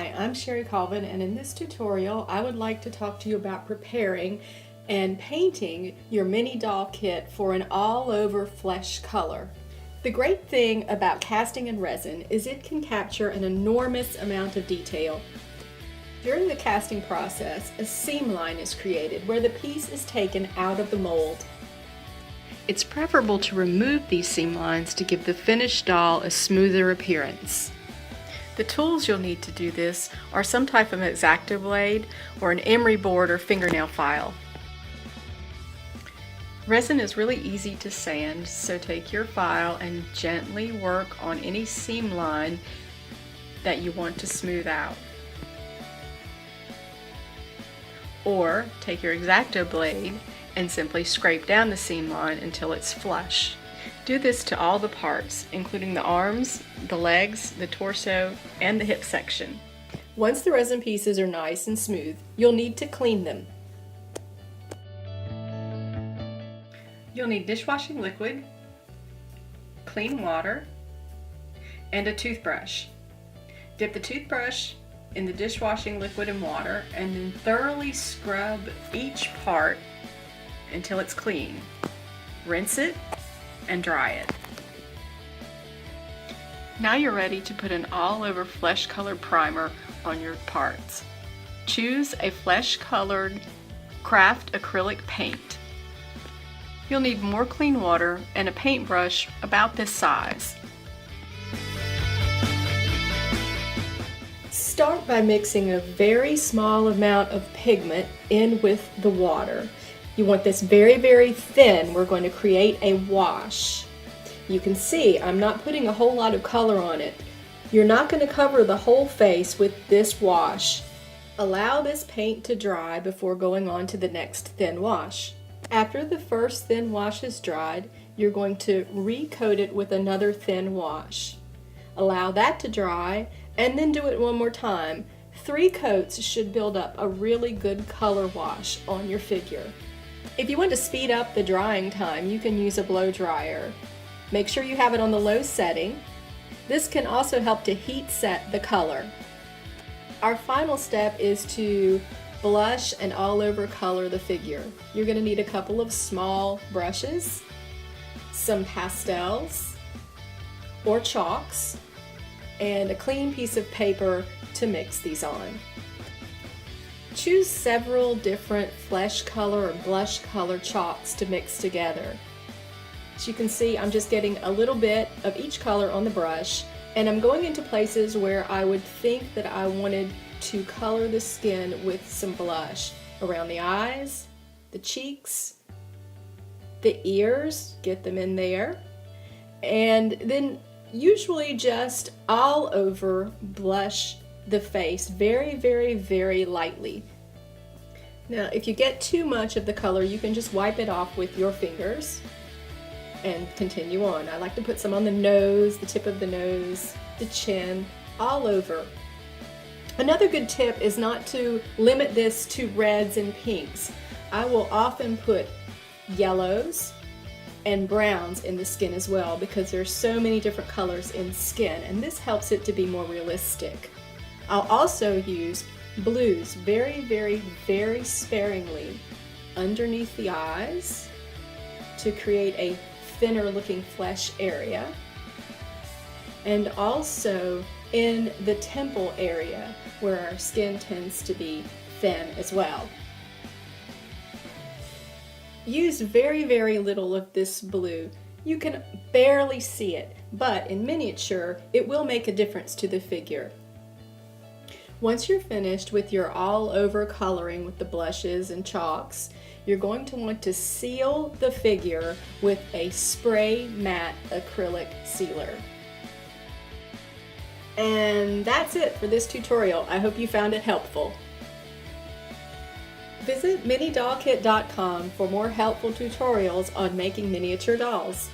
Hi, I'm Sherry Colvin, and in this tutorial I would like to talk to you about preparing and painting your mini doll kit for an all-over flesh color. The great thing about casting in resin is it can capture an enormous amount of detail. During the casting process, a seam line is created where the piece is taken out of the mold. It's preferable to remove these seam lines to give the finished doll a smoother appearance. The tools you'll need to do this are some type of exacto blade or an emery board or fingernail file. Resin is really easy to sand, so take your file and gently work on any seam line that you want to smooth out. Or take your exacto blade and simply scrape down the seam line until it's flush. Do this to all the parts, including the arms, the legs, the torso, and the hip section. Once the resin pieces are nice and smooth, you'll need to clean them. You'll need dishwashing liquid, clean water, and a toothbrush. Dip the toothbrush in the dishwashing liquid and water, and then thoroughly scrub each part until it's clean. Rinse it and dry it. Now you're ready to put an all-over flesh color primer on your parts. Choose a flesh colored craft acrylic paint. You'll need more clean water and a paintbrush about this size. Start by mixing a very small amount of pigment in with the water. You want this very, very thin. We're going to create a wash. You can see I'm not putting a whole lot of color on it. You're not going to cover the whole face with this wash. Allow this paint to dry before going on to the next thin wash. After the first thin wash is dried, you're going to recoat it with another thin wash. Allow that to dry and then do it one more time. 3 coats should build up a really good color wash on your figure. If you want to speed up the drying time, you can use a blow dryer. Make sure you have it on the low setting. This can also help to heat set the color. Our final step is to blush and all over color the figure. You're going to need a couple of small brushes, some pastels or chalks, and a clean piece of paper to mix these on. Choose several different flesh color or blush color chalks to mix together. As you can see, I'm just getting a little bit of each color on the brush, and I'm going into places where I would think that I wanted to color the skin with some blush. Around the eyes, the cheeks, the ears, get them in there, and then usually just all over blush the face very, very, very lightly. Now, if you get too much of the color, you can just wipe it off with your fingers and continue on. I like to put some on the nose, the tip of the nose, the chin, all over. Another good tip is not to limit this to reds and pinks. I will often put yellows and browns in the skin as well because there's so many different colors in skin, and this helps it to be more realistic. I'll also use blues very, very, very sparingly underneath the eyes to create a thinner looking flesh area, and also in the temple area where our skin tends to be thin as well. Use very, very little of this blue. You can barely see it, but in miniature it will make a difference to the figure. Once you're finished with your all-over coloring with the blushes and chalks, you're going to want to seal the figure with a spray matte acrylic sealer. And that's it for this tutorial. I hope you found it helpful. Visit minidollkit.com for more helpful tutorials on making miniature dolls.